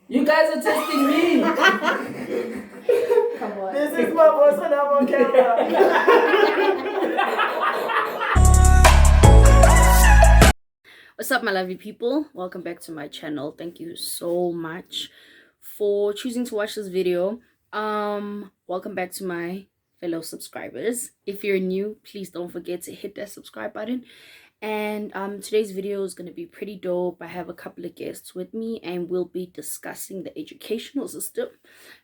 You guys are testing me. Come on. This is my voice when I'm on camera. What's up, my lovely people? Welcome back to my channel. Thank you so much for choosing to watch this video. Welcome back to my fellow subscribers. If you're new, please don't forget to hit that subscribe button. And today's video is going to be pretty dope. I have a couple of guests with me and we'll be discussing the educational system,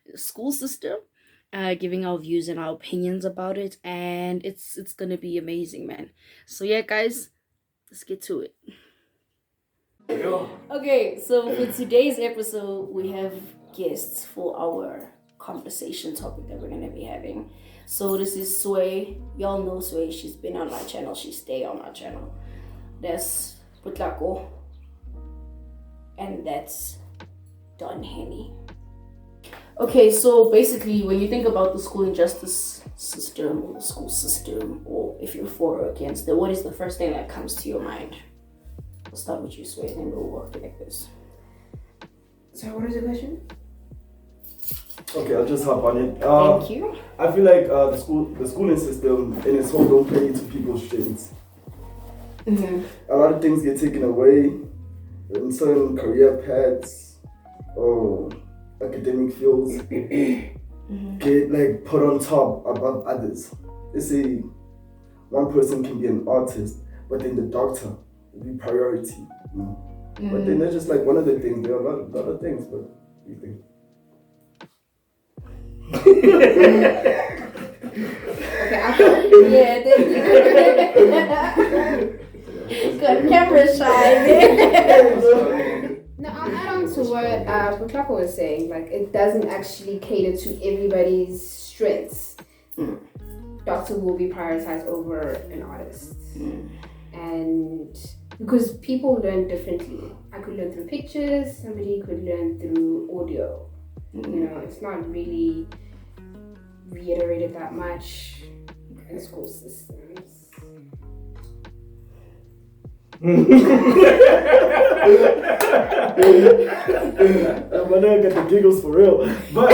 the school system, giving our views and our opinions about it, and it's going to be amazing, man. So yeah, guys, let's get to it. Okay, so for today's episode, we have guests for our conversation topic that we're going to be having. So this is Sway. Y'all know Sway. She's been on my channel. She stay on my channel. That's Putlako. And that's Don Henny. Okay, so basically, when you think about the school injustice system or the school system, or if you're for or against it, what is the first thing that comes to your mind? We'll start with you, Sway, then we'll work like this. So what is the question? Okay, I'll just hop on it. Thank you. I feel like the schooling system in its whole don't play into people's strengths. Mm-hmm. A lot of things get taken away in certain career paths or academic fields. Get like put on top above others. They say one person can be an artist, but then the doctor will be priority. You know? But then that's just like one of the things. There are a lot of things, but what do you think? Okay, yeah, Good camera shy, No, I'll add on to what Putlako was saying. Like, it doesn't actually cater to everybody's strengths. Doctor will be prioritized over an artist. And because people learn differently. I could learn through pictures, somebody could learn through audio. You know, it's not really reiterated that much in school systems. I'm gonna get the giggles for real. But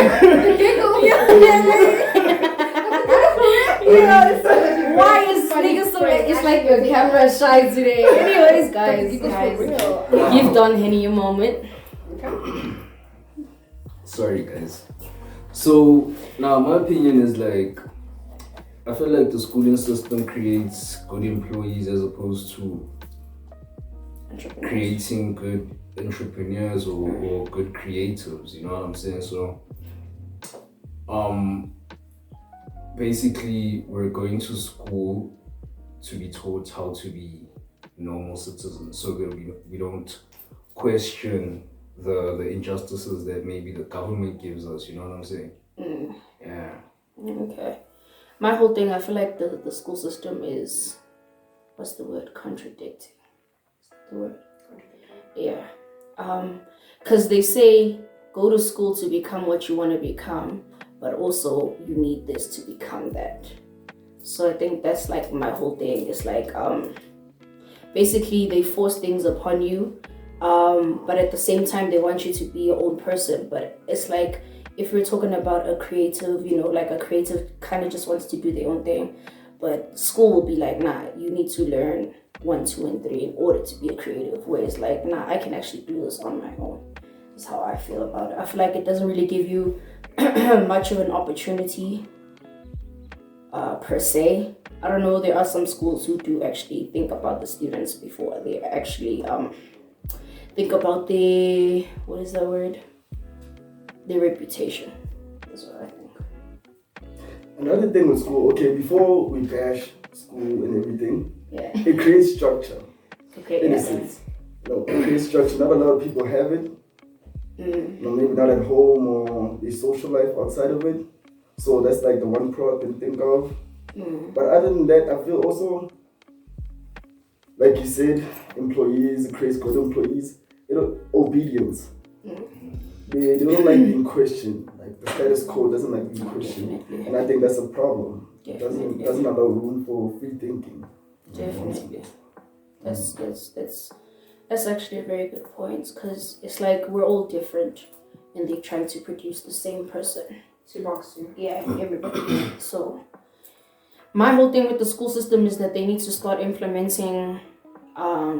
why is niggas so like, it's like your camera shy today? Anyways, guys, give Don Henny a moment. Sorry, guys. So now my opinion is like, I feel like the schooling system creates good employees as opposed to creating good entrepreneurs or good creatives. You know what I'm saying? So, basically, we're going to school to be taught how to be normal citizens, so that we don't question the injustices that maybe the government gives us. You know what I'm saying? Yeah. Okay. My whole thing, I feel like the school system is, what's the word? Contradicting. The word? Yeah. Because they say go to school to become what you want to become, but also you need this to become that. So I think that's like my whole thing. It's like basically they force things upon you, but at the same time they want you to be your own person. But it's like, if we're talking about a creative, you know, like a creative kind of just wants to do their own thing, but school will be like, nah, you need to learn 1, 2, and 3 in order to be a creative. Where it's like, nah, I can actually do this on my own. That's how I feel about it. I feel like it doesn't really give you much of an opportunity per se. I don't know, there are some schools who do actually think about the students before they actually think about their, what is that word? Their reputation. That's what I think. another thing with school, okay, before we bash school and everything, Yeah. it creates structure. Okay. In a Yeah. sense. No, it creates structure. Not a lot of people have it. No, maybe not at home or their social life outside of it. So that's like the one pro I can think of. But other than that, I feel also, like you said, employees, it creates good employees. You know, obedience. They don't like being questioned. Like the status quo doesn't like being questioned. Definitely. And I think that's a problem. It Definitely. doesn't allow room for free thinking. Definitely. That's actually a very good point, because it's like we're all different. and they're trying to produce the same person. To box you. Yeah, everybody. So my whole thing with the school system is that they need to start implementing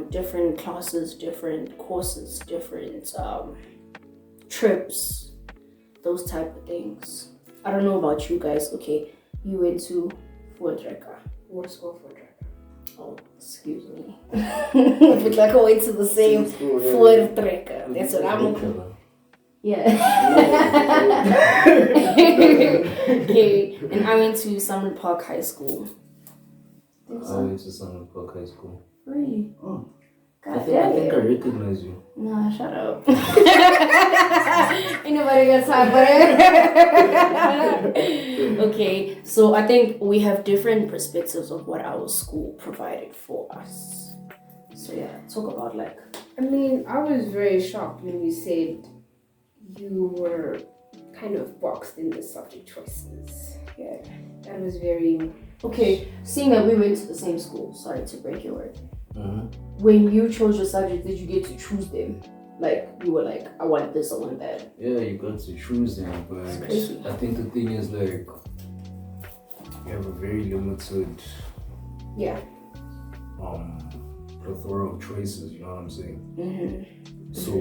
different classes, different courses, different trips, those type of things. I don't know about you guys. Okay, you went to Voortrekker. What school for drag? Oh, excuse me. But like I went to the same school, yeah. Voortrekker. That's what I'm. Yeah. Okay, and I went to Summer Park High School. I went to Summer Park High School. Really? Oh. I God think damn it. I recognize you. Nah, shut up. Ain't nobody got time for it. Okay, so I think we have different perspectives of what our school provided for us. So yeah, talk about like. I mean, I was very shocked when you said you were kind of boxed in the subject choices. Yeah. That was very. Okay, seeing that we went to the same school, sorry to break your word. Mm-hmm. When you chose your subject, did you get to choose them? Like, you were like, I want this, I want that. Yeah, you got to choose them, but It's crazy. I think the thing is like you have a very limited Yeah. plethora of choices, you know what I'm saying? Mm-hmm. So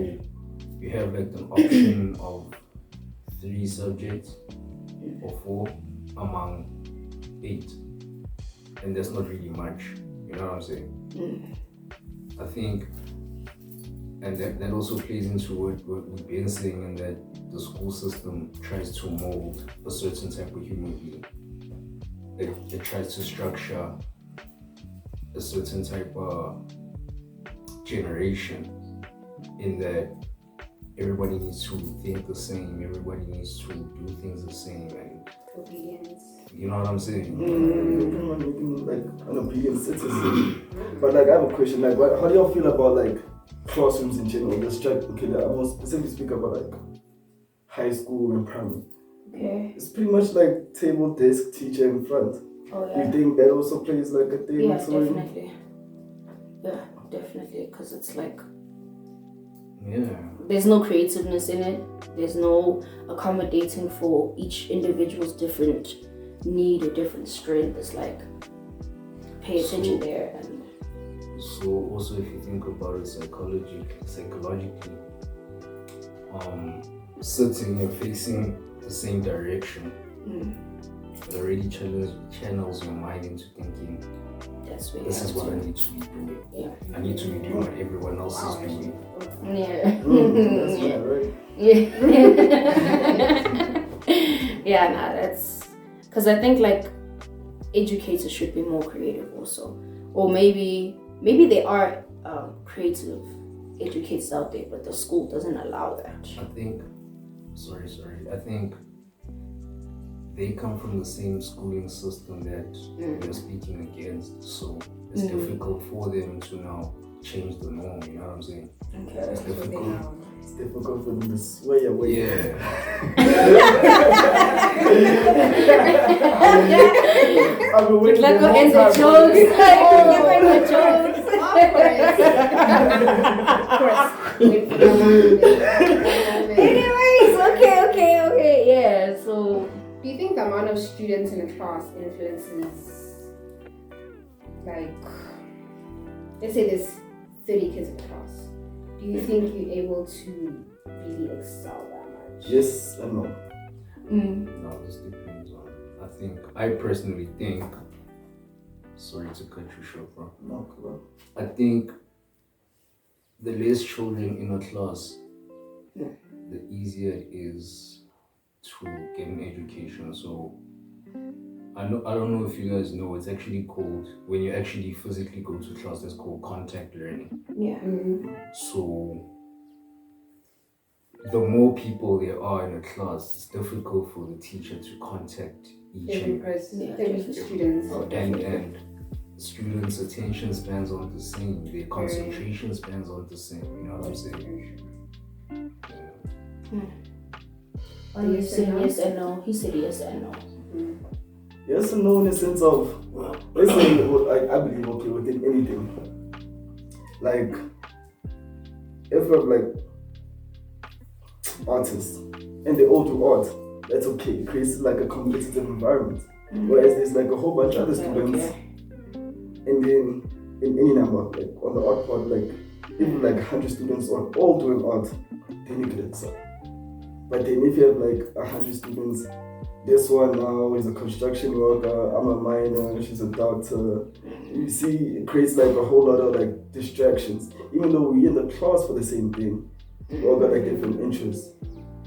you have like the option of 3 subjects or 4 among 8. And that's not really much, you know what I'm saying? I think, and that also plays into what we've been saying, and that the school system tries to mold a certain type of human being. It tries to structure a certain type of generation in that everybody needs to think the same, everybody needs to do things the same, and Obedience. you know what I'm saying? Making like an obedient citizen. But like I have a question, like how do y'all feel about like classrooms in general? Let's okay, I will specifically speak about like high school and primary. Okay. It's pretty much like table, desk, teacher in front. Oh, You yeah. think that also plays like a thing? Yeah, so definitely. Yeah, definitely. Because it's like, Yeah. there's no creativeness in it. There's no accommodating for each individual's different need or different strength. It's like, pay attention So- there. And So also if you think about it psychologically, sitting and facing the same direction, it already channels your mind into thinking, that's what this you is have what I to. need to be doing. Yeah. I need to be doing what everyone else is doing. Yeah. that's right, right? Yeah. Yeah, nah, that's because I think like educators should be more creative also, or maybe there are creative educators out there, but the school doesn't allow that. I think they come from the same schooling system that we're speaking against, so it's difficult for them to now change the norm, you know what I'm saying? Okay. It's difficult. It's difficult for them to sway away. Yeah. I've been waiting Like the whole end the time. jokes. End the jokes. Anyways, okay, yeah. So Do you think the amount of students in a class influences, like, let's say there's 30 kids in a class. Do you think you're able to really excel that much? Yes and no. No, this depends on. I personally think. Sorry to cut you short, bro. No, come on. I think the less children in a class, the easier it is to get an education. So I don't know if you guys know, it's actually called, when you actually physically go to class, that's called contact learning. yeah. So the more people there are in a class, it's difficult for the teacher to contact each Every and person, Yeah, every definitely. student. and students' attention spans aren't the same, their concentration spans aren't the same, you know what I'm saying? Oh, you said yes and no. He said yes and no. Yes and no in the sense of, let's say, I believe, okay, within anything. Like, if I'm like, artists, and they all do art. That's okay. It creates like a competitive environment. Whereas there's like a whole bunch of other students, and then in any number, like on the art part, like even like 100 students are all doing art, then you get excel. But then if you have like 100 students, this one now is a construction worker, I'm a miner, she's a doctor. You see, it creates like a whole lot of like distractions. Even though we're in the class for the same thing, we all got like different interests.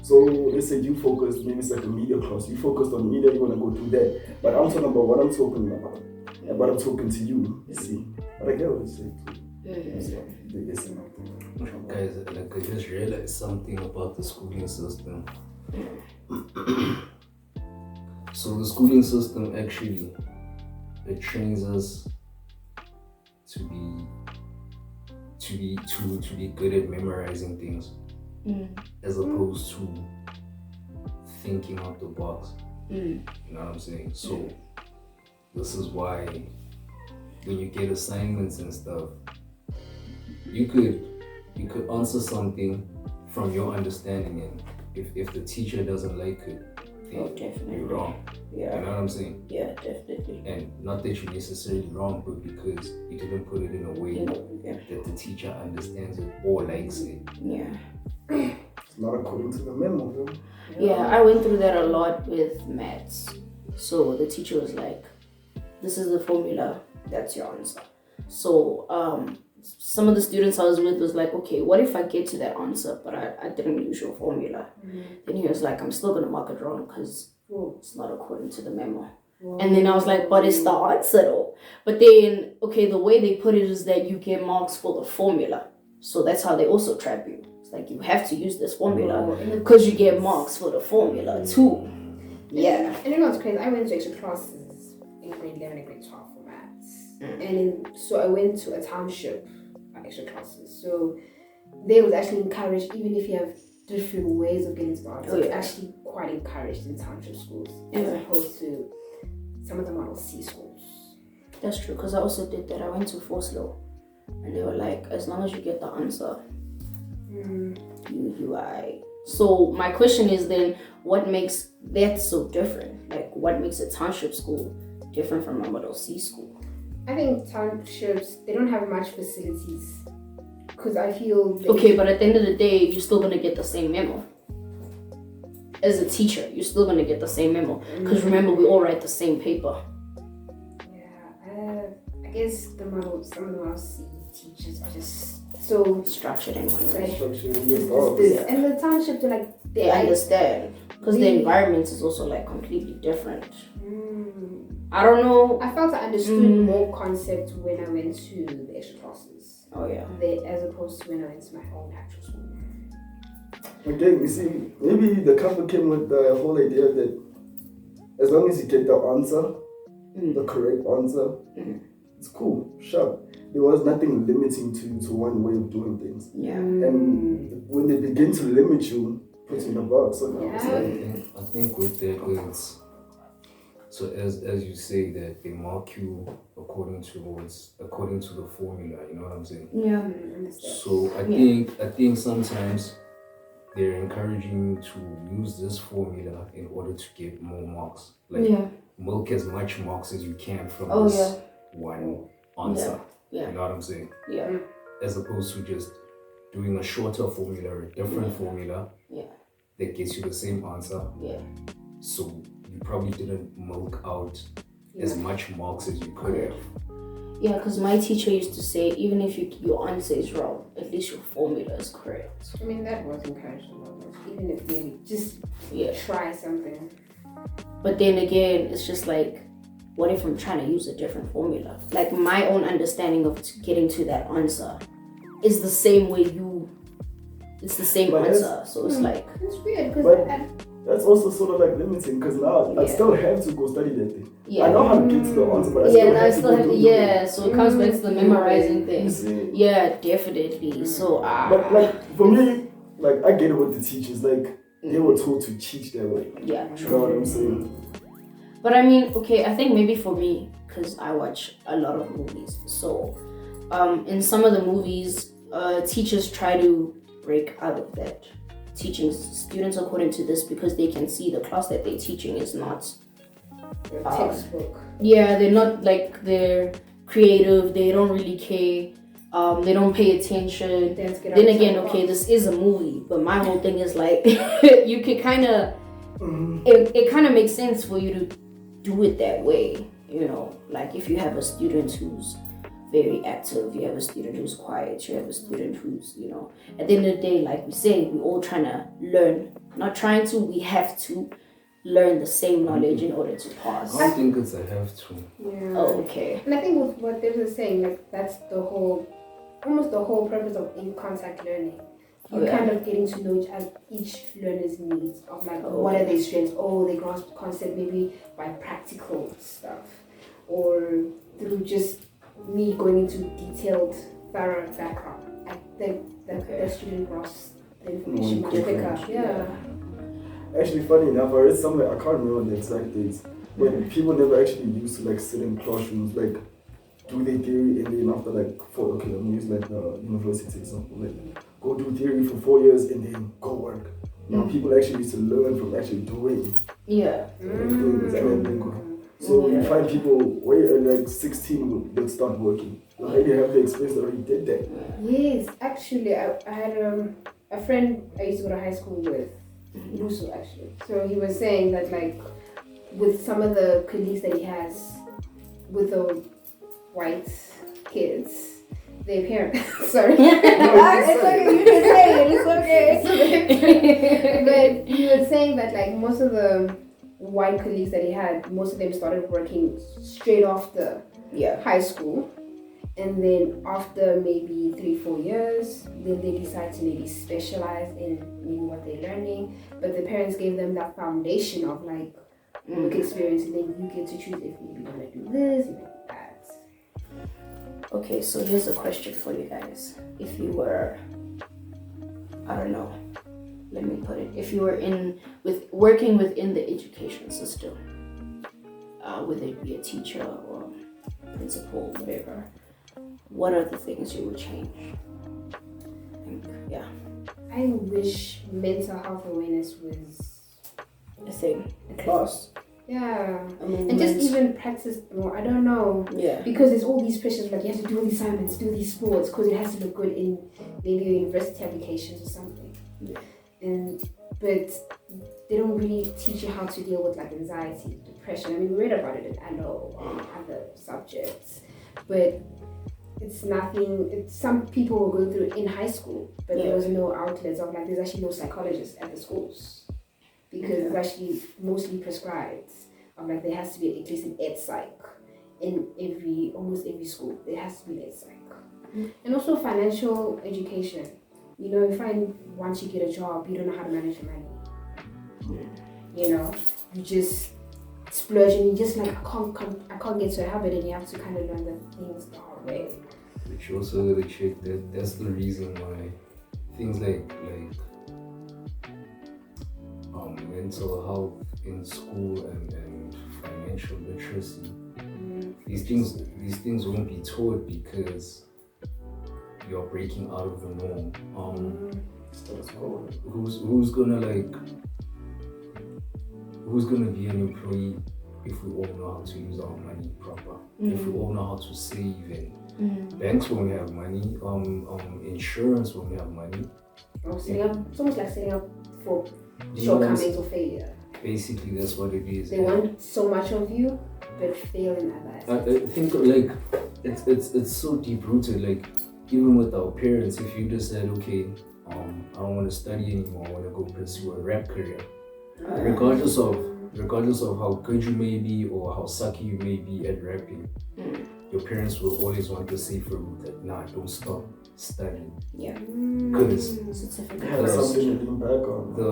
So let's say you focus, maybe it's like a media class, you focused on media, you want to go do that. But I'm talking about what I'm talking about, and what I'm talking to you see. But I get what you say too. So, Guys, like I just realized something about the schooling system. So the schooling system actually, it trains us to be good at memorizing things, as opposed to thinking out the box. You know what I'm saying? So this is why when you get assignments and stuff, you could answer something from your understanding, and if the teacher doesn't like it, then you're wrong. Yeah. You know what I'm saying? Yeah, definitely. And not that you're necessarily wrong, but because you didn't put it in a way that the teacher understands it or likes it. Yeah. it's not according to the memo, bro. Yeah, I went through that a lot with maths. So the teacher was like, this is the formula, that's your answer. So some of the students I was with was like, okay, what if I get to that answer, but I didn't use your formula? Then he was like, I'm still going to mark it wrong because it's not according to the memo. And then I was like, but it's the answer though. But then, okay, the way they put it is that you get marks for the formula. So that's how they also trap you. It's like, you have to use this formula because you get marks for the formula too. Yeah. And you know what's crazy? I went to extra classes in grade 11 and grade 12 for maths. So I went to a township extra classes. So they was actually encouraged, even if you have different ways of getting started, it's actually quite encouraged in township schools as opposed to some of the Model C schools. That's true, because I also did that. I went to Forslow and they were like, as long as you get the answer, you are. So my question is then, what makes that so different? Like, what makes a township school different from a Model C school? I think townships, they don't have much facilities because I feel... Okay, but at the end of the day, you're still going to get the same memo. As a teacher, you're still going to get the same memo. Because remember, we all write the same paper. Yeah, I guess some of the Model C teachers are just so structured in one way. And the townships are like... They understand. Because the environment is also like completely different. I don't know. I felt I understood more concept when I went to the extra classes. Oh yeah. As opposed to when I went to my own actual school. Again, you see, maybe the couple came with the whole idea that as long as you get the answer, the correct answer, it's cool, sure. There was nothing limiting to one way of doing things. Yeah. And when they begin to limit you, put you in a box. So now it's like, I think with that is, so as you say that they mark you according to the formula, you know what I'm saying? Yeah. So I think sometimes they're encouraging you to use this formula in order to get more marks. Like milk as much marks as you can from this one answer. Yeah. You know what I'm saying? Yeah. As opposed to just doing a shorter formula, a different formula that gets you the same answer. Yeah. So you probably didn't milk out as much marks as you could have. Yeah, because my teacher used to say, even if your answer is wrong, at least your formula is correct. I mean, that was encouraging. Even if they just try something. But then again, it's just like, what if I'm trying to use a different formula? Like, my own understanding of getting to that answer is the same way it's the same answer. So it's like... It's weird because... That's also sort of like limiting because now I still have to go study that thing. Yeah. I know how to get to the answer, but I still have to go so it comes back to the memorizing thing. Yeah, definitely. So but like for me, like I get it with the teachers, like they were told to teach that way. Yeah, you know what I'm saying? But I mean, okay, I think maybe for me, because I watch a lot of movies, so in some of the movies, teachers try to break out of that teaching students according to this because they can see the class that they're teaching is not. Textbook. Yeah, they're not like they're creative. They don't really care. They don't pay attention. Let's get Then out again, of the okay, box. this is a movie, but my whole thing is like you could kind of it kind of makes sense for you to do it that way, you know, like if you have a student who's very active, you have a student who's quiet, you have a student who's, you know, at the end of the day, like we say, we're all trying to learn, not trying to, we have to learn the same knowledge in order to pass. I don't think it's a have to. Yeah. Oh, okay. And I think with what they were saying, like that's almost the whole purpose of in contact learning. You kind of getting to know each learner's needs of like what are their strengths. Oh, they grasp concept maybe by practical stuff, or through just me going into detailed, thorough background. I think that the student grasps the information much quicker. Yeah. Actually, funny enough, I read somewhere, I can't remember the exact dates, when people never actually used to like sit in classrooms, like do their theory and then after like let me use like the university example, like go do theory for 4 years and then go work. Now people actually used to learn from actually doing. Yeah. So you find people way like 16 will start working. They already have the experience, they already did that. Yes, actually, I had a friend I used to go to high school with, Luso actually. So he was saying that like with some of the colleagues that he has with the white kids, their parents. Sorry, it's okay. You can say it. It's okay. But he was saying that like most of the white colleagues that he had, most of them started working straight after high school. And then after maybe 3-4 years, then they decide to maybe specialize in maybe what they're learning. But the parents gave them that foundation of like work experience, and then you get to choose if maybe you want to do this and that. Okay, so here's a question for you guys. If you were, I don't know, let me put it. If you were working within the education system, whether it be a teacher or principal, whatever, what are the things you would change? I wish mental health awareness was a thing, a class. Yeah. And just even practice more. I don't know. Yeah. Because there's all these pressures, like you have to do all these assignments, do these sports, because it has to look good in maybe university applications or something. Yeah. But they don't really teach you how to deal with like anxiety, depression. I mean, we read about it in ALO and other subjects, but it's nothing. Some people will go through it in high school, but there was no outlets of like there's actually no psychologists at the schools because it's actually mostly prescribed. Of like there has to be at least an ed psych in almost every school. There has to be an ed psych, and also financial education. You know, you find once you get a job, you don't know how to manage your money. You know, you just splurge and you just like I can't get to a habit, and you have to kind of learn the things the hard way. But you also gotta check that that's the reason why things like mental health in school and financial literacy, these things won't be taught because you're breaking out of the norm. Who's gonna be an employee if we all know how to use our money proper? If we all know how to save, and banks won't have money, insurance won't have money. It's almost like setting up for shortcomings or failure. Basically, that's what it is. They want so much of you, but fail in other aspects. I think like it's so deep rooted. Like even with our parents, if you just said, okay, I don't want to study anymore, I want to go pursue a rap career, regardless of how good you may be or how sucky you may be at rapping, your parents will always want to say for you that don't stop studying. Yeah. Because certificate. That's something to lean back on. The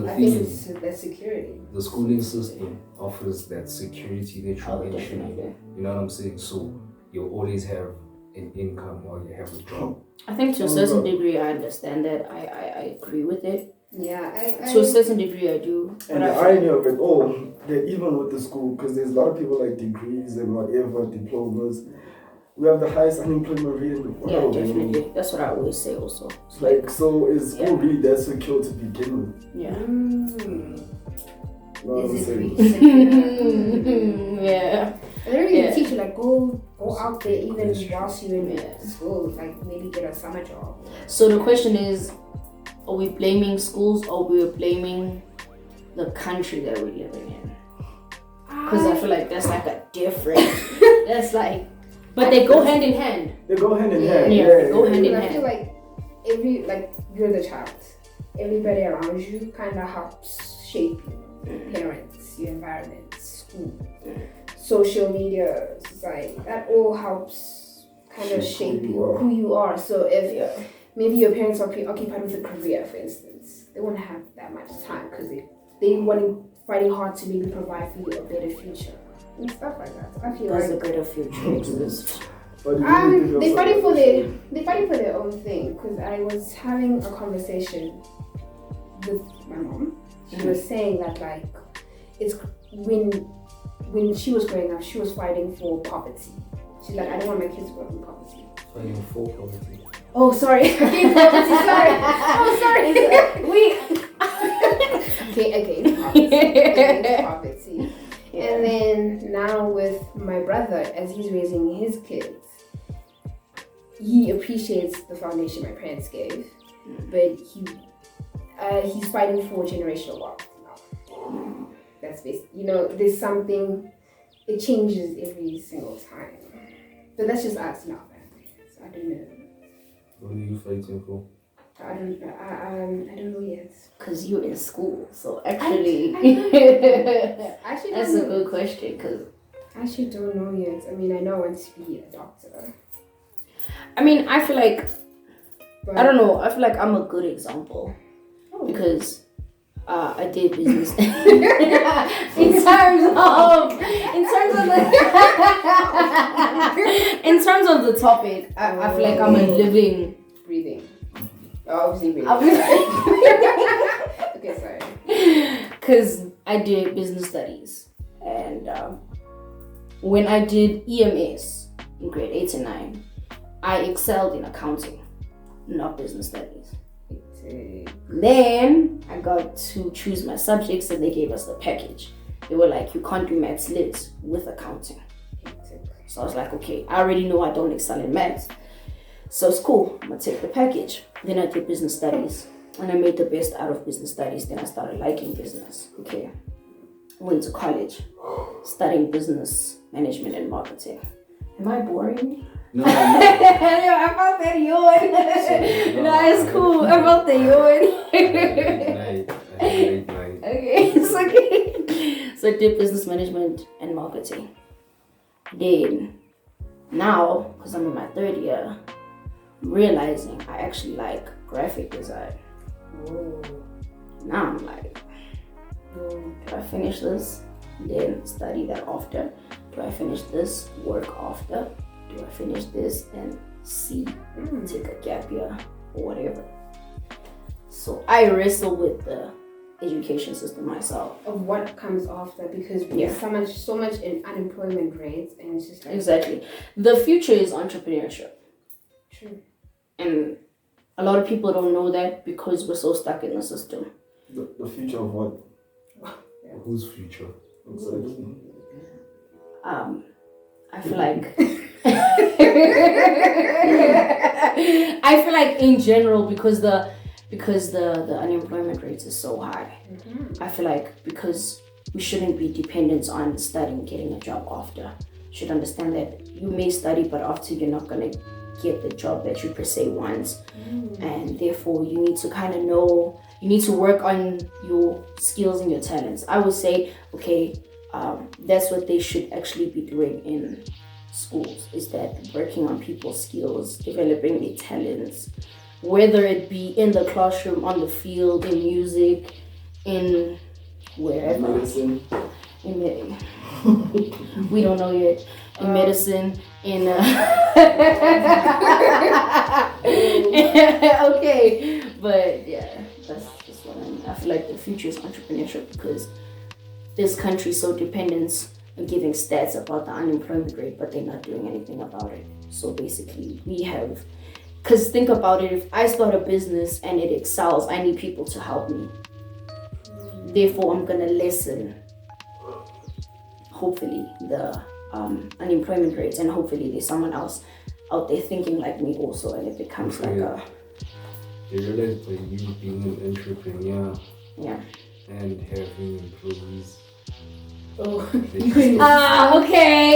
I thing think is, it's that security. the schooling system offers that security that you mentioned. Definitely. You know what I'm saying? So you'll always have an income while you have a job. I think to a certain degree I understand that. I agree with it. Yeah, To a certain degree I do. And the irony of it all, that even with the school, because there's a lot of people like degrees and whatever, diplomas, we have the highest unemployment rate in the world. Yeah, definitely. That's what I always say also. It's like, so is school really that secure to begin with? Yeah. You know what I'm Is it saying? really secure? Yeah. And they don't even Yeah. teach you like go out there even whilst you're in Yeah. school, like maybe get a summer job. So the question is, are we blaming schools or we're blaming the country that we're living in? Because I feel like that's like a different. That's like, but they go hand in hand. They go hand in hand. Yeah, they go hand in I hand. feel like you're the child. Everybody around you kind of helps shape you. Parents, your environment, school, social media, society. That all helps kind of shape who you are. So if maybe your parents are preoccupied with a career, for instance, they won't have that much time because they fighting hard to maybe provide for you a better future and stuff like that. I feel Does a like better future exist? they're fighting for their own thing. Because I was having a conversation with my mom. She was saying that like it's when she was growing up, she was fighting for poverty. She's like, I don't want my kids to grow up in poverty. Fighting for poverty. Oh, sorry. Against poverty, sorry. Oh, sorry. Against poverty. And then now with my brother, as he's raising his kids, he appreciates the foundation my parents gave, but he's fighting for generational wealth now. That's basically, there's something, it changes every single time. But that's just us now, family. So I don't know. What are you fighting for? I don't know yet. Because you're in school, so actually, Actually, that's a good question. Because I actually don't know yet. I mean, I know I want to be a doctor. I mean, I feel like But I don't know. I feel like I'm a good example because I did business in terms of the topic. I feel like I'm a living breathing. Obviously breathing. Okay, sorry. Because I did business studies, and when I did EMS in grade 8 and 9, I excelled in accounting, not business studies. Then I got to choose my subjects and they gave us the package. They were like, you can't do maths lit with accounting. So I was like, okay, I already know I don't excel in maths. So it's cool, I'm gonna take the package. Then I did business studies and I made the best out of business studies. Then I started liking business. Okay. Went to college, studying business management and marketing. Am I boring? No. I felt that yawn. No, it's cool. I felt the yawn. Okay, it's okay. So I did business management and marketing. Then, now, because I'm in my 3rd year, I'm realizing I actually like graphic design. Whoa. Now I'm like, do I finish this, then study that after? Do I finish this, work after? Do I finish this and take a gap year or whatever? So I wrestle with the education system myself. Of what comes after, because there's so much in unemployment rates, and it's just like Exactly. The future is entrepreneurship. True. And a lot of people don't know that because we're so stuck in the system. The future of what? Whose future? Exactly. I feel like I feel like in general because the unemployment rate is so high. I feel like because we shouldn't be dependent on studying, getting a job after. You should understand that you may study, but after you're not gonna get the job that you per se want, and therefore you need to kind of know. You need to work on your skills and your talents. I would say, okay, that's what they should actually be doing in schools, is that working on people's skills, developing their talents, whether it be in the classroom, on the field, in music, in wherever. Medicine. We don't know yet. In medicine, in okay, but yeah, that's just what I mean. I feel like the future is entrepreneurship because this country is so dependent on giving stats about the unemployment rate, but they're not doing anything about it. So basically, we have, because think about it, if I start a business and it excels, I need people to help me. Therefore, I'm gonna lessen, hopefully, the unemployment rates, and hopefully there's someone else out there thinking like me also, and it becomes like a They realize by you being an entrepreneur yeah. and having employees, Oh. Okay,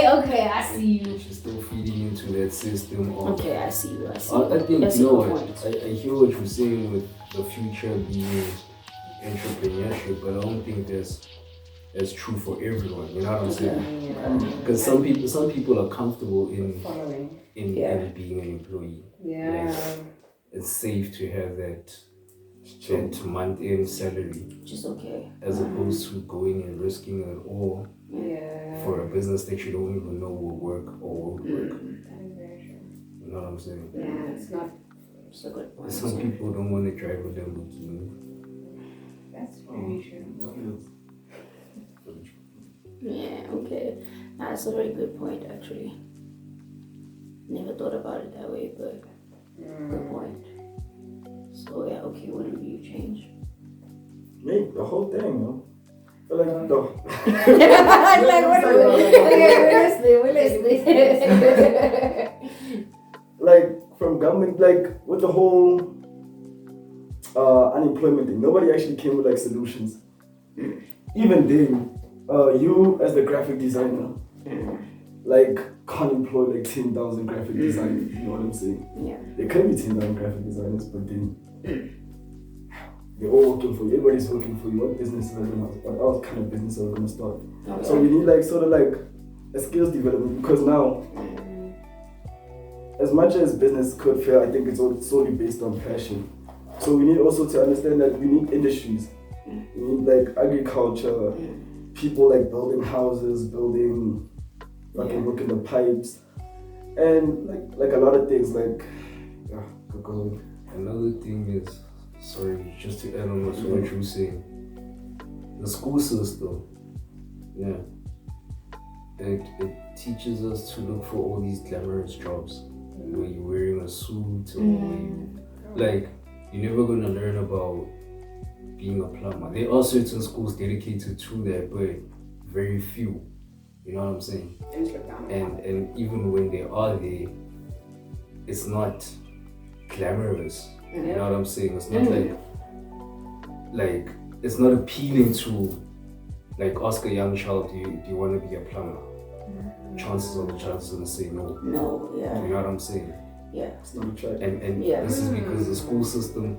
I see you. she's still feeding into that system of. Okay, I see you. I think That's you know a good what point. I hear what you're saying with the future being entrepreneurship, but I don't think that's true for everyone. You know what I'm saying? Because some people are comfortable in Following. being an employee. Yeah. It's safe to have that month-end salary Which is okay. as opposed to going and risking it all Yeah. for a business that you don't even know will work or won't work. That is very true. You know what I'm saying? Yeah, it's not. It's a good point. Some people don't want to drive a Lamborghini. That's very true. Yeah, okay. That's a very good point, actually. Never thought about it that way, but good point. So, yeah, okay, what do you change? Me, the whole thing, yo. Like the Like, what are we we're listening. like from government, like with the whole unemployment thing, nobody actually came with like solutions. Even then, you as the graphic designer, like can't employ like 10,000 graphic designers. You know what I'm saying? Yeah. There can be 10,000 graphic designers, but then they're all working for you. Everybody's working for you. What business are gonna? What else kind of business are we gonna start? Okay. So we need like sort of like a skills development, because now, as much as business could fail, I think it's all solely based on passion. So we need also to understand that we need industries. We need like agriculture, people like building houses, building, fucking working the pipes, and like a lot of things like, yeah, go. Another thing is, sorry, just to add on what you were saying, the school system, yeah, it teaches us to look for all these glamorous jobs where you're wearing a suit or like you're never gonna learn about being a plumber. There are certain schools dedicated to that, but very few. You know what I'm saying? And even when they are there, it's not glamorous. You know what I'm saying? It's not like it's not appealing to like ask a young child, do you want to be a plumber? Chances are the child is gonna say no. No, yeah. You know what I'm saying? Yeah. It's not attractive. And Yeah. this is because the school system,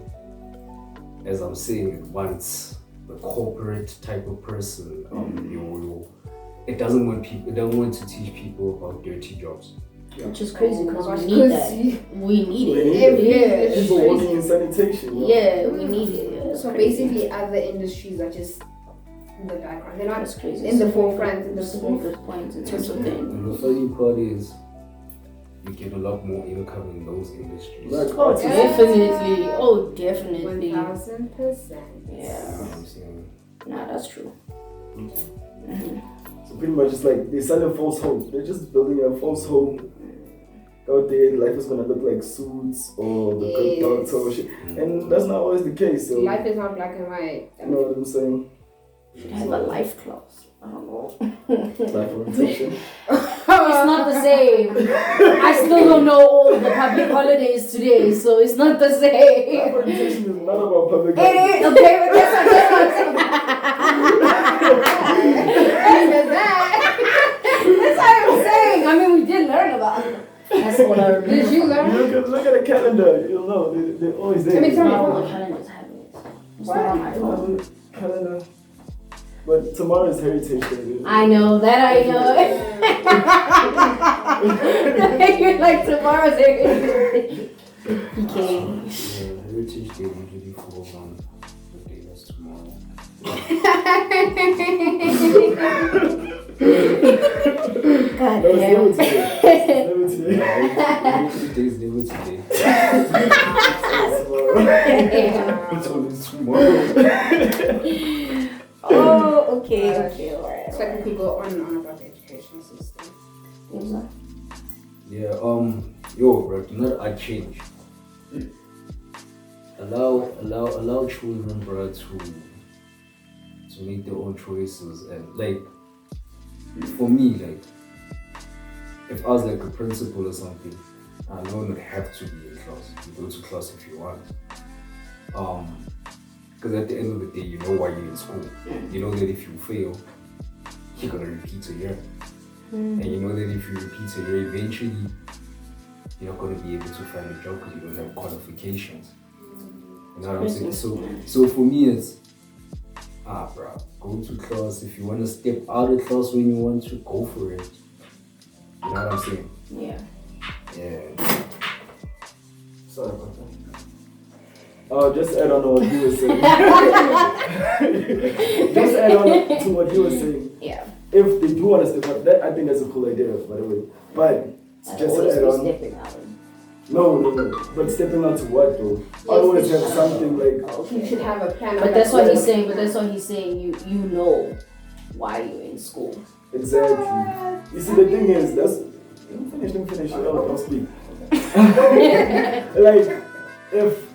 as I'm saying, it wants the corporate type of person. It doesn't want to teach people about dirty jobs. Which is crazy because Oh my we gosh, need 'cause that. We need We it. need it. Yeah. People working in sanitation. you know? Yeah, we need it. Yeah, that's So crazy. basically, other industries are just in the background. They're not That's crazy. in the forefront. In the That's a very good point in terms of the And the funny part is, you get a lot more income in those industries. Like Oh, artists. definitely. Oh, definitely. 1,000%. Yeah. You know what I'm saying? Nah, that's true. So pretty much it's like they sell a false hope. They're just building a false hope out there. Life is gonna look like Suits or the good Yes. doctor or shit. And that's not always the case. So Life is not black and white. you know what I'm saying? Should have a life clause. I don't know. Life orientation. It's not the same. I still don't know all the public holidays today, so it's not the Life same. orientation is not about public It is okay, but that's what I'm saying. That's what I'm saying. I mean, we did learn about it. That's what I remember. Did you learn? Look at the calendar. You'll know. They're always there. I mean, tell me Not all more. the calendars have it. It's not on my phone. Calendar. But tomorrow is Heritage Day. I know that. I know. You're like tomorrow's Heritage. Okay. Heritage Day usually falls on the day that's tomorrow. God No, it's damn. never today. Never today. Heritage Day is never today. It's always tomorrow. Oh, okay, alright. It's like we could go on about the education system. Yeah, yo, bro, do not I change. Allow children, bro, to make their own choices. And like, for me, like, if I was like a principal or something, I no one would have to be in class. You go to class if you want. Because at the end of the day, you know why you're in school. You know that if you fail, you're gonna repeat a year. And you know that if you repeat a year, eventually you're not gonna be able to find a job because you don't have qualifications. You know what I'm saying? So for me, it's bro, go to class. If you want to step out of class when you want to, go for it. You know what I'm saying? Yeah. Yeah. Sorry about that. Just add on to what you were saying. Just add on to what you were saying. Yeah. If they do want to step out, that I think that's a cool idea, by the way. But just to add on. Stepping out. No. But stepping out to what though? Always have something like. You should have a plan. But that's what he's saying. But that's what he's saying. You know why you're in school. Exactly. You see, the thing is, let me finish. I'll speak. Like, if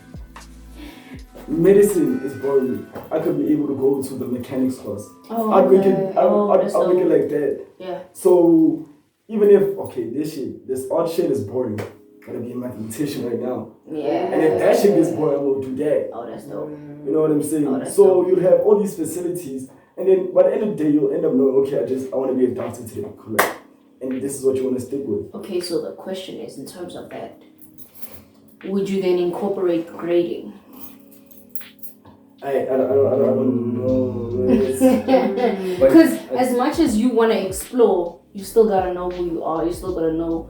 medicine is boring, I could be able to go to the mechanics class. Oh, I'd make okay. I'll make it like that. Yeah. So even if this art shit is boring, gotta be a mathematician right now. Yeah. And if that shit gets boring, I will do that. Oh, that's dope. You know what I'm saying? Oh, that's so dope. you'll have all these facilities, and then by the end of the day, you'll end up knowing, okay, I want to be a doctor today, correct? And this is what you want to stick with. Okay, so the question is, in terms of that, would you then incorporate grading? I don't know. Because as much as you want to explore, you still gotta know who you are. You still gotta know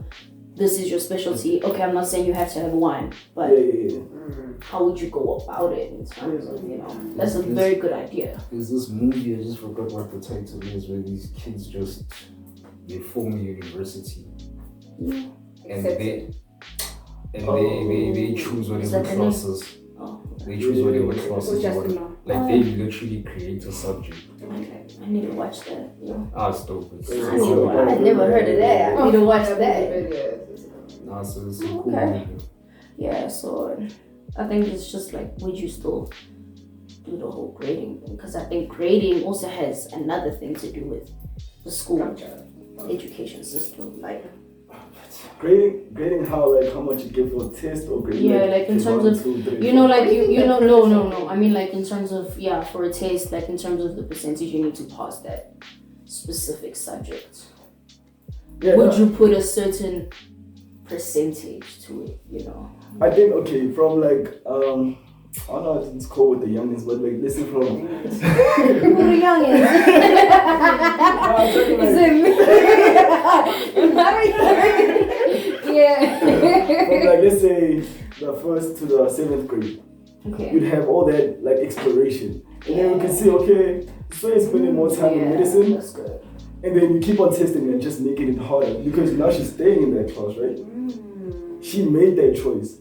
this is your specialty. Okay, I'm not saying you have to have one, but Yeah. how would you go about it in terms of, that's a very good idea. There's this movie, I just forgot what the title is, where these kids they form a university. And they choose whatever that the classes. Oh, They choose whatever classes you want. Justin Like they literally create a subject. okay. I need to watch that. It's dope. I never heard of that. I need to watch that. So it's a cool Okay. movie. Yeah, so I think it's just like, would you still do the whole grading thing? Because I think grading also has another thing to do with the school education system. Like, Grading how much you give for a test or grading like in terms of, no. I mean, like in terms of, for a test, like in terms of the percentage you need to pass that specific subject. Would you put a certain percentage to it, I think, okay, from like, I don't know if it's cool with the youngins, but like, listen from. Who the youngins? Yeah. From like, let's say, the 1st to the 7th grade. Okay. You'd have all that like exploration. And then you can see, okay, so you're spending more time in medicine. That's good. And then you keep on testing and just making it harder because now she's staying in that class, right? She made that choice.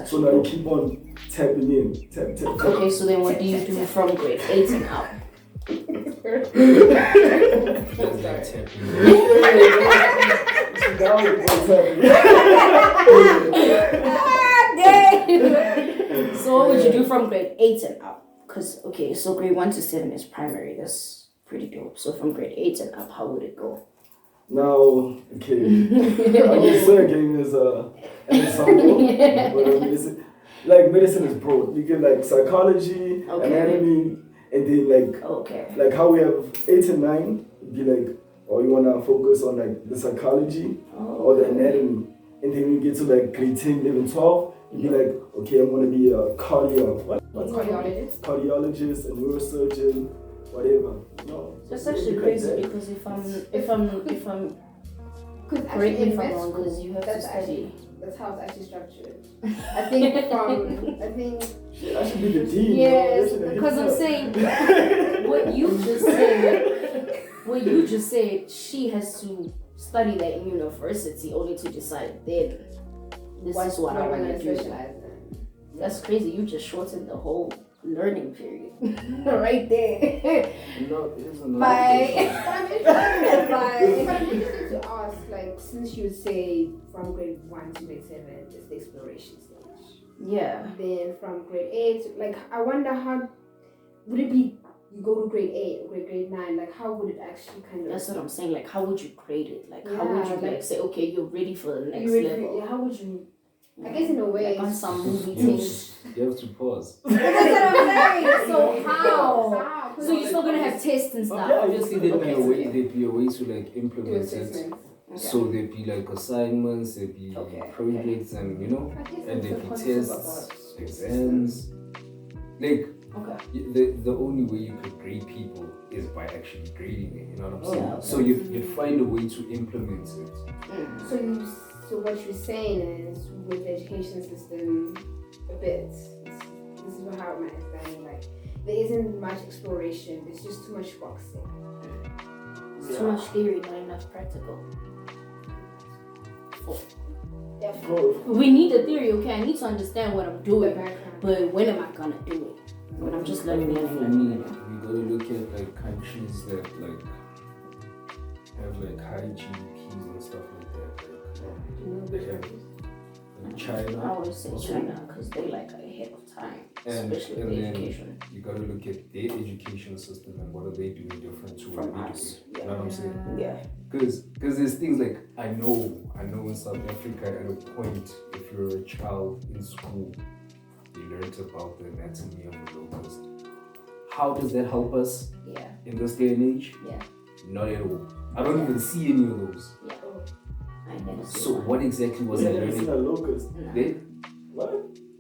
So now you keep on tapping in. Tap. Okay, so then what do you do from grade 8 and up? So what would you do from grade 8 and up? Because, okay, so grade 1 to 7 is primary. That's pretty dope. So from grade 8 and up, how would it go? Now, okay, I'm just saying is an example, but medicine is broad. You get like psychology, anatomy, and then like how we have 8 and 9, be like, you wanna focus on like the psychology or the anatomy, and then you get to like grade 10, 11, 12, you be like, okay, I'm gonna be a cardiologist, a neurosurgeon, whatever. That's actually crazy because if I'm correct me if I'm wrong, because you have to study. That's how it's actually structured. I think I should be the dean. Yes, because I'm saying what you just said, she has to study that in university only to decide then this is what I want to do. That's crazy. You just shortened the whole learning period right there. No, it isn't. But I'm interested to ask, like, since you would say from grade 1 to grade 7 is the exploration stage. Yeah. Then from grade 8, like I wonder how would it be you go to grade 8 or grade 9, like how would it actually kind of That's what I'm saying. Like, how would you grade it? Like, how would you Yeah, like like- say, okay, you're ready for the next you would- level? yeah, how would you I guess in a way Like on some movie You things. have to pause. That's what I'm saying. So how? How? So you're still gonna have tests and stuff. Yeah, Obviously, there'd be Okay, a way. okay. There'd be a way to like Do implement it. assessments. So there'd be like assignments, there'd be Okay, projects, and you know, I guess and that's there'd the be concept tests, about exams. Like Okay. the only way you could grade people is by actually grading it. You know what I'm Oh, saying? yeah, okay. So you'd find a way to implement it. So what you're saying is with the education system a bit this is how my understanding like there isn't much exploration, there's just too much boxing. It's too much theory, not enough practical. Yeah, We need the theory, okay? I need to understand what I'm the doing, background. but when am I gonna do it? When I'm just learning. For me, we gotta look at like countries that like have like high GDPs and stuff like that. Like they have like I China, always say also. China because they like ahead of time, And- especially and with then- education. you gotta look at their education system and what are they doing different to what From we us, do. You know what I'm saying? Yeah. Because there's things like I know in South Africa at a point if you're a child in school you learned about the anatomy of a locust. How does that help us Yeah. in this day and age? Yeah. Not at all. I don't even see any of those. Yeah. I never see So one. what exactly was I I never seen learning? a locust. No. They, What?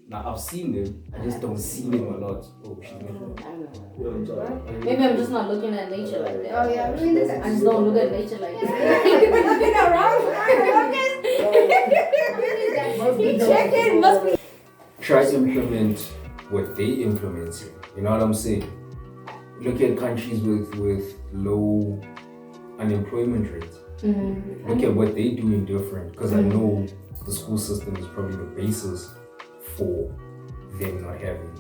now I've seen them, I just don't see them a lot. Oh, she's making I don't know. Yeah, I'm sorry. Maybe I'm just not looking at nature like that. Oh yeah, I mean that's I just don't look at nature like that. looking around He checking, must be. try to implement what they implemented. You know what I'm saying? Look at countries with low unemployment rates. Look at what they doing different. Because I know the school system is probably the basis for them not having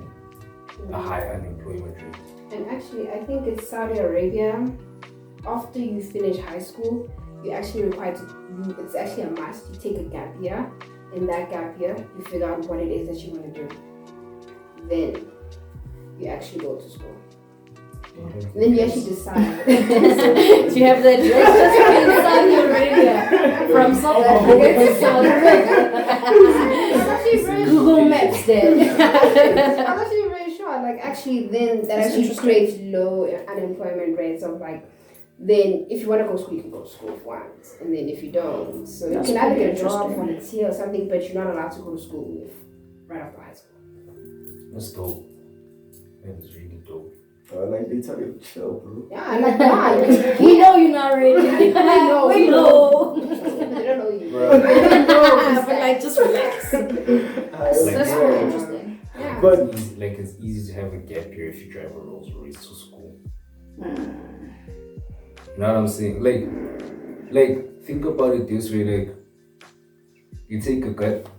a high unemployment rate. And actually, I think it's Saudi Arabia. After you finish high school, you're actually required to. It's actually a must. You take a gap year. In that gap year, you figure out what it is that you want to do. Then you actually go to school. Then you actually decide. Do you have the address in Saudi Arabia? From South Africa to Saudi Arabia. Google Maps there. I'm actually very sure. Like actually, then that That's actually interesting. creates low unemployment rates of like. Then if you want to go to school, you can go to school once, and then if you don't, so That's you can either pretty get a job, interesting. volunteer, or something, but you're not allowed to go to school right after high school. That's dope. That is really dope. Like they tell you to chill, bro. Yeah, I like that. We know you're not ready. We know. We know. They don't know you. But like, just relax. Like, That's very yeah. interesting. Yeah. But It's easy to have a gap year if you drive a Rolls Royce to school. You know what I'm saying? Like think about it this way, like you take a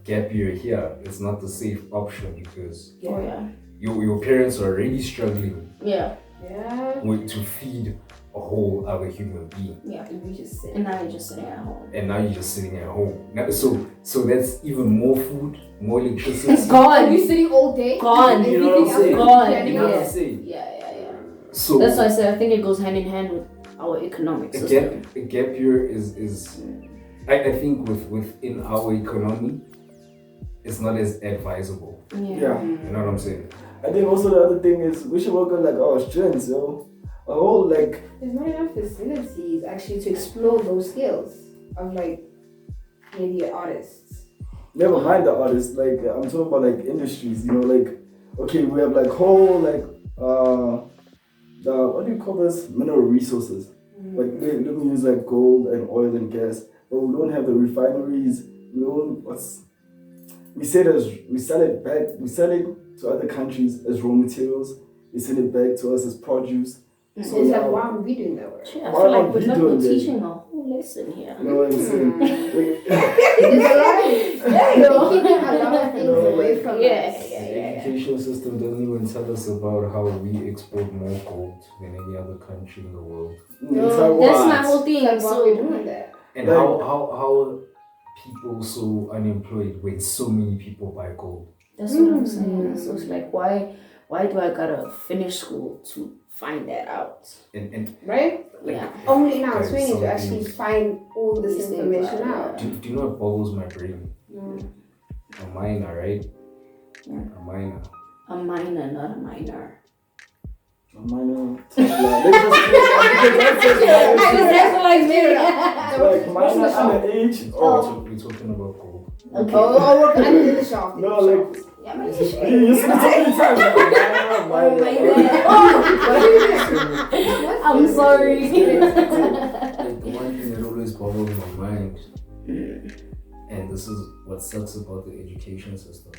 gap year here, it's not the safe option because Oh yeah. your parents are already struggling Yeah. Yeah. to feed a whole other human being. Yeah. And we just sit. And now you're just sitting at home. And now you're just sitting at home. Now, so that's even more food, more It's electricity. Are gone. you sitting all day? Gone. You know what I'm saying? Gone. You know what I'm Yes. saying? Yeah. So That's why I said I think it goes hand in hand with our economic system. a gap year is I think within our economy it's not as advisable. yeah. You know what I'm saying? I think also the other thing is we should work on like our strengths, yo. A whole like There's not enough facilities actually to explore those skills of like maybe artists. never mind the artists. Like I'm talking about like industries. You know, like okay, we have like whole like the what do you call this mineral resources? Like let me use like gold and oil and gas, but we don't have the refineries. We don't we sell it back. We sell it to other countries as raw materials. They send it back to us as produce. So it's like, why are we doing that work? Yeah, I Why feel like aren't we're we not doing that? teaching a whole lesson here. You know what I'm saying? Like, There's a lot of they're keeping a lot of things No, away from yeah, us. yeah. The education system doesn't even tell us about how we export more gold than any other country in the world. it's like, That's wow. my whole thing. Like, why are we So doing that? And Like- how people so unemployed when so many people buy gold? That's what I'm saying. So it's like, why do I gotta finish school to find that out? And Right? Yeah. Only now, There's 20 to something- actually find all this These things information are- out. do you know what boggles my brain? A minor, right? Yeah. A minor. A minor, not a minor. Minor. That's what I mean. Like minor underage. Oh. We're talking about gold. Okay. Oh, we're under the shaft. No, like Yeah, man, you see so many times. Oh my Minor. I'm sorry. Like the one thing that always boggles my mind, and this is what sucks about the education system.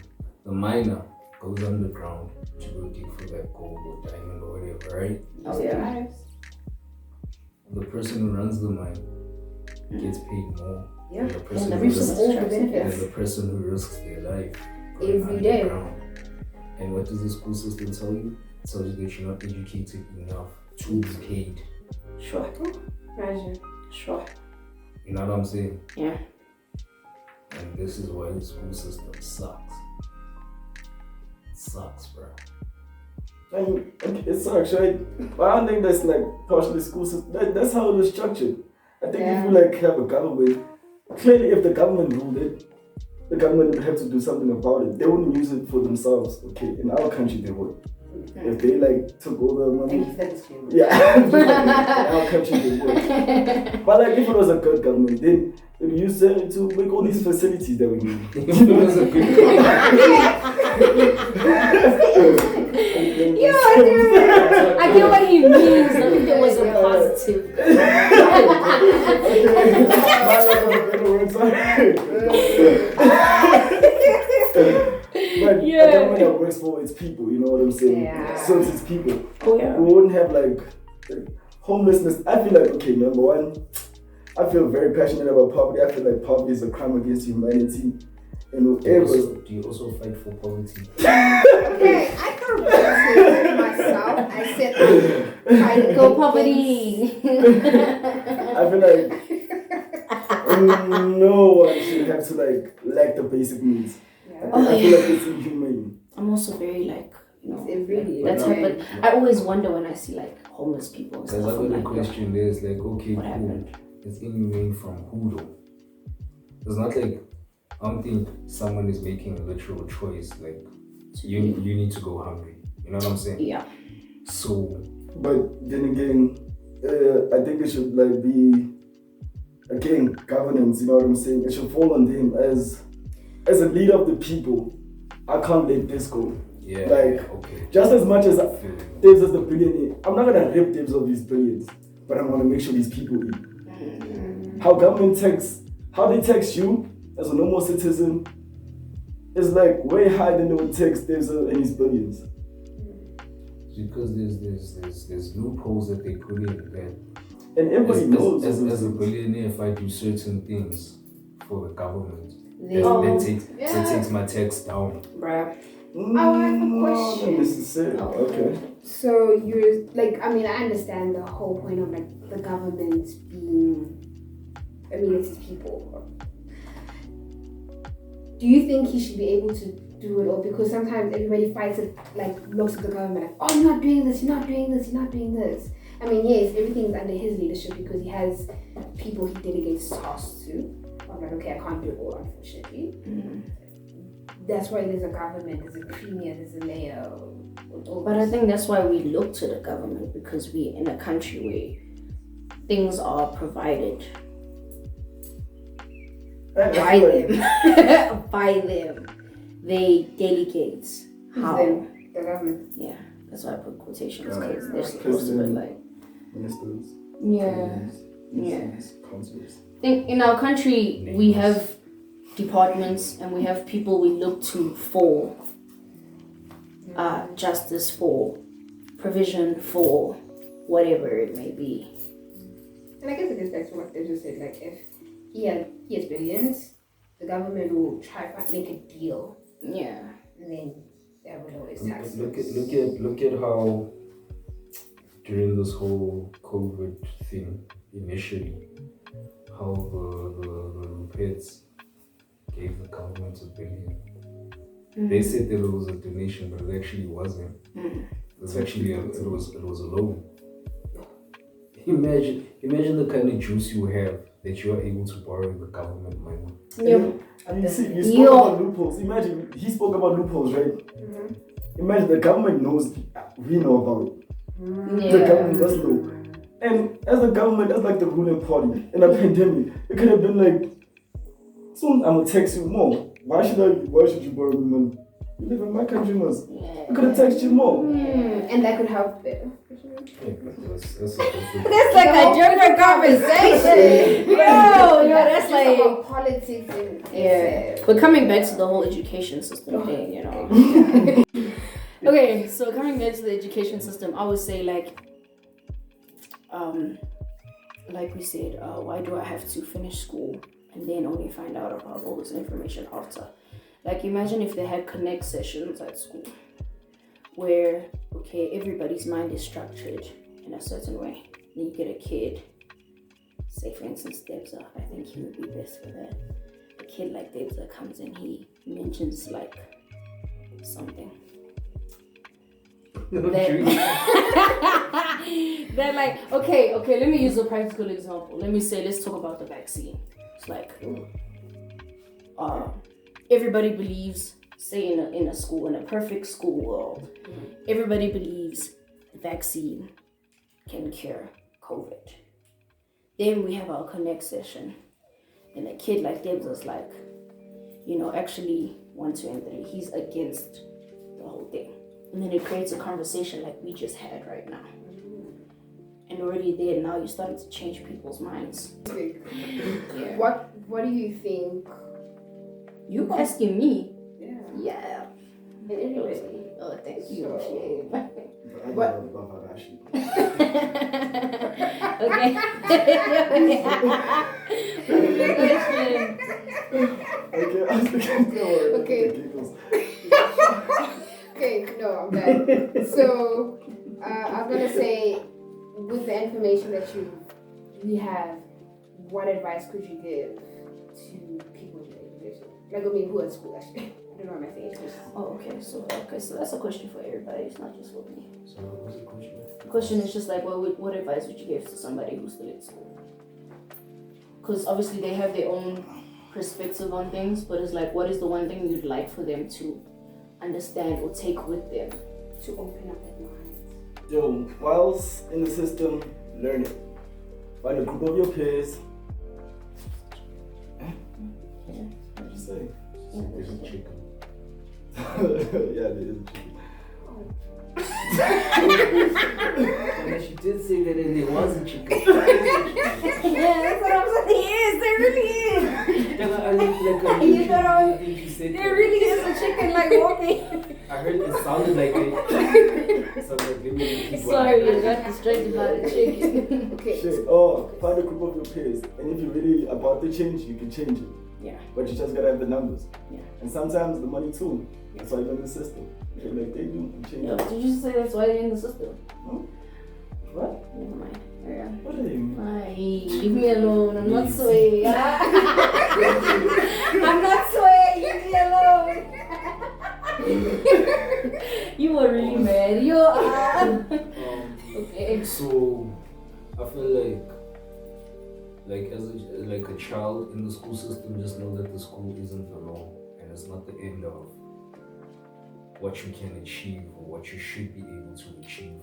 The minor goes underground to go dig for that gold or diamond or whatever, right? Oh yeah. Lives. The person who runs the mine gets paid more Yeah. than the person the who Reaps risks, all the than benefits. the person who risks their life going Every day. underground. And what does the school system tell you? It tells you that you're not educated enough to be paid. Sure. Imagine. Sure. You know what I'm saying? Yeah. And this is why the school system sucks. It sucks, bro. And it sucks, right? But I don't think that's like partially school system. That's how it was structured. I think if you like have a government, clearly if the government ruled it, the government would have to do something about it. They wouldn't use it for themselves. Okay, in our country they would. If they like took all the money. Thank you for that disclaimer. Yeah, in our country they would. But like if it was a good government, then they would use it to make all these facilities that we need. It was a good Yeah, I get what he means. I think it was a positive. But Yeah. a government that works for its people, you know what I'm saying? Yeah. Serves its people. Oh yeah. We wouldn't have like homelessness. I feel like, okay, number one, I feel very passionate about poverty. I feel like poverty is a crime against humanity. And whoever. Do you also fight for poverty? Okay, I can't say myself. I said I'm trying to Go poverty. I feel like no one should have to like lack the basic needs. Oh, I feel yeah. like it's inhumane. I'm also very like, you know, It really is. that's what. But I always wonder when I see like homeless people and Because stuff. I've I'm got a like, question there. It's like, okay, what cool. happened? It's inhumane from who though? It's not like, I don't think someone is making a literal choice. Like, you need to go hungry. You know what I'm saying? Yeah. So, But then again, I think it should like be again governance. You know what I'm saying? It should fall on him as a leader of the people. I can't let this go. yeah, Like, okay. Just as much as I feel you. Debs is the billionaire, I'm not gonna rip Debs of his billions, but I'm gonna make sure these people eat. How government how they tax you as a normal citizen is like way higher than they would tax Debs and his billions. Because there's loopholes that they put in that And everybody knows. as a billionaire, if I do certain things for the government, They, that takes my tax down. bruh. Oh, I have a question. Not necessarily. Okay. So you're like, I mean, I understand the whole point of like the government being, I mean, it's his people. Do you think he should be able to do it all? Because sometimes everybody fights it, like looks at the government like, oh, you're not doing this, you're not doing this, you're not doing this. I mean, yes, everything's under his leadership because he has people he delegates tasks to. I'm like, okay, I can't do it all, unfortunately. That's why there's a government, there's a premier, there's a mayor. But I think that's why we look to the government, because we're in a country where things are provided by them. By them. They delegate how. Them, the government. Yeah, that's why I put quotations, Yeah, because they're supposed to be like. Ministers. Yeah. Yeah. Councils. I think in our country we have departments and we have people we look to for justice, for provision, for whatever it may be. And I guess it goes back to what they just said, like if he has billions, the government will try to make a deal, Yeah. and then that will always tax him. Look at how during this whole COVID thing initially, how the Rupettes gave the government $1 billion. They said that it was a donation, but it actually wasn't. It was actually it was a loan. Imagine the kind of juice you have that you are able to borrow the government money. Yep. And you see, you spoke about loopholes. Imagine he spoke about loopholes, right? Imagine the government knows, we know about it. The government must know. And as a government, as like the ruling party in a pandemic, it could have been like, soon I'm gonna tax you more. Why should you borrow me money? You live in my country, must. I could have taxed you more. And that could help them. That's a different. That's like a general conversation. Yo, that's Just like about politics and But coming back to the whole education system thing, you know. Okay, so coming back to the education system, I would say like we said, why do I have to finish school and then only find out about all this information after? Like imagine if they had connect sessions at school where, okay, everybody's mind is structured in a certain way. Then you get a kid, say for instance Debza, I think he would be best for that. A kid like Debza comes in, he mentions like something. That like, okay, let me use a practical example. Let's talk about the vaccine. It's like, everybody believes, say in a school, in a perfect school world, everybody believes the vaccine can cure COVID. Then we have our connect session, and a kid like Debs is like, actually 1, 2, and 3, he's against the whole thing. And then it creates a conversation like we just had right now. And already there, now you're starting to change people's minds. Yeah. What do you think? You asking me? Yeah. Yeah. And everybody. Oh, thank you. What? Okay. Okay, no, I'm done. So, I'm gonna say, with the information that you have, what advice could you give to people in education? Like, who are at school actually? I don't know what I'm saying. Oh, okay. So that's a question for everybody. It's not just for me. So what's the question? The question is just like, what advice would you give to somebody who's still in school? Because obviously they have their own perspective on things, but it's like, what is the one thing you'd like for them to understand or take with them To open up their minds. Yo, whilst in the system, learn it. Find a group of your peers. What you say? It's a chicken. Yeah, there is a chicken. Yeah, she did say that, and there was a chicken. Yeah, that's what I'm saying. There really is. You said There really is a chicken like walking. I heard it sounded like it. So like, let me repeat what Sorry, I got distracted by the chicken. Okay. Shit. Oh, find a group of your peers. And if you're really about to change, you can change it. Yeah. But you just gotta have the numbers. Yeah. And sometimes the money too. That's why you're in the system. Okay, like they do, you change Yo, it. did you say that's why you're in the system? What? Never mind. Yeah. What do you mean? Ay, leave me alone. I'm not sway. I'm not sway. Leave me alone. You were really mad. You are. Okay. So I feel like as a child in the school system, just know that the school isn't the law and it's not the end of what you can achieve or what you should be able to achieve.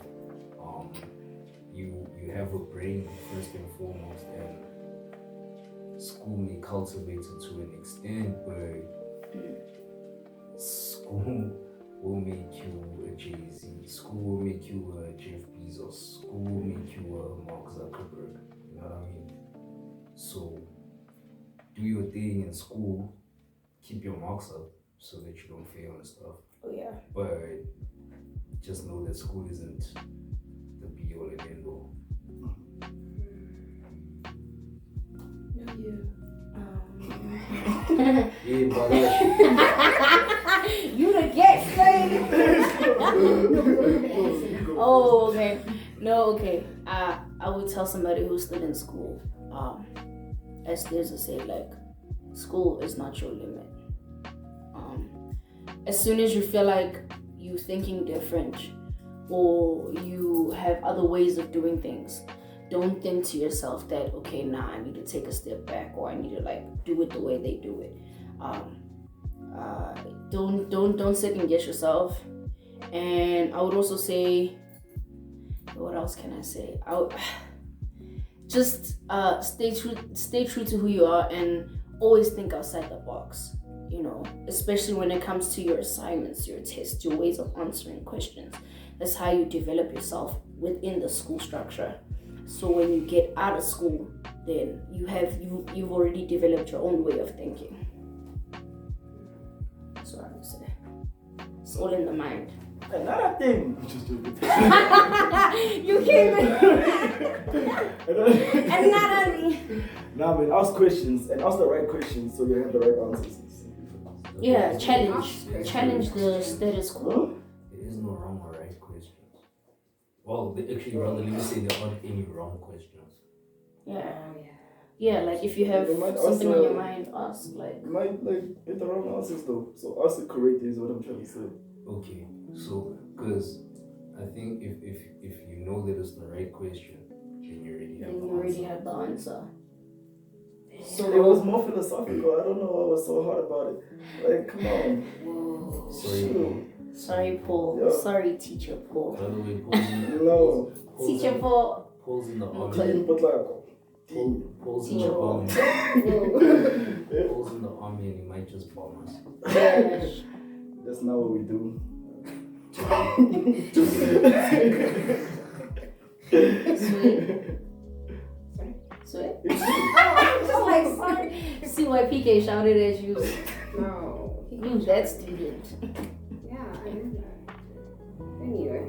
You have a brain first and foremost, and school may cultivate it to an extent, but school will make you a Jay-Z, school will make you a Jeff Bezos, school will make you a Mark Zuckerberg, you know what I mean? So do your thing in school, keep your marks up so that you don't fail and stuff. Oh yeah. But just know that school isn't the be all and end all. Yeah, but You the guest, lady. Oh, okay. No, okay. I would tell somebody who's still in school, as there's a say, like, school is not your limit. As soon as you feel like you're thinking different or you have other ways of doing things, don't think to yourself that, okay, I need to take a step back, or I need to like do it the way they do it. Don't second guess yourself. And I would also say, what else can I say? Just stay true to who you are, and always think outside the box. You know, especially when it comes to your assignments, your tests, your ways of answering questions. That's how you develop yourself within the school structure. So when you get out of school, then you've already developed your own way of thinking. That's what I would say. It's all in the mind. Another thing. You came in. Another thing. Nah, man, ask questions and ask the right questions so you have the right answers. Yeah, challenge the status quo. There is no wrong or right questions. Well, actually, rather, let me say there aren't any wrong questions. Yeah, like if you have something on your mind, ask. Like, You might like get the wrong answers though. So ask it correctly is what I'm trying to say. Okay, so because I think if you know that it's the right question, then you already have the answer. So It was more philosophical. I don't know why I was so hard about it. Like, come on. Whoa. Sorry, Sorry, Paul. Yeah. Sorry, teacher Paul. by the way, Paul's No. Teacher Paul. in the army. Clean but like. Paul's in the army. Whoa. Paul's in the army and he might just bomb us. That's not what we do. Sweet. It's Just like, sorry. See why PK shouted at you. No. You that student. Yeah, I know that. Anyway.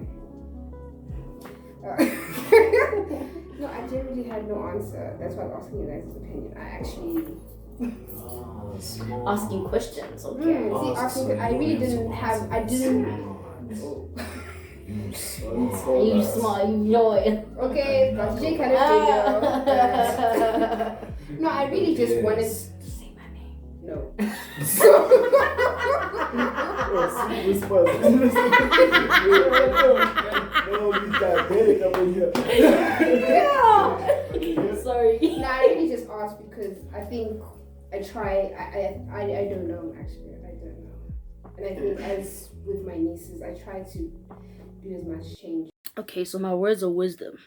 No, I genuinely had no answer. That's why I was asking you guys' opinion. I actually Small. Asking questions, okay? I really didn't have. I didn't. You You smart, you know it. Okay, but Jay kind of No, I really just wanted to say my name. No. No, we diabetic up in here. Yeah. Sorry. No, I really just asked because I think I don't know actually. I don't know. And I think as with my nieces, I try to do as much change. Okay, so my words of wisdom.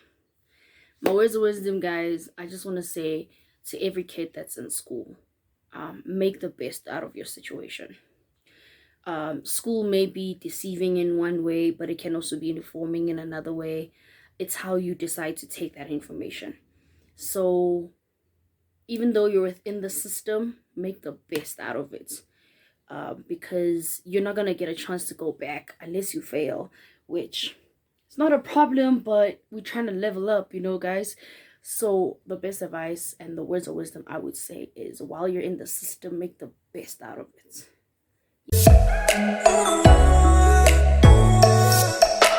My words of wisdom, guys, I just want to say to every kid that's in school, make the best out of your situation. School may be deceiving in one way, but it can also be informing in another way. It's how you decide to take that information. So even though you're within the system, make the best out of it. Because you're not going to get a chance to go back unless you fail, which it's not a problem, but we're trying to level up, you know, guys. So the best advice and the words of wisdom I would say is, while you're in the system, make the best out of it.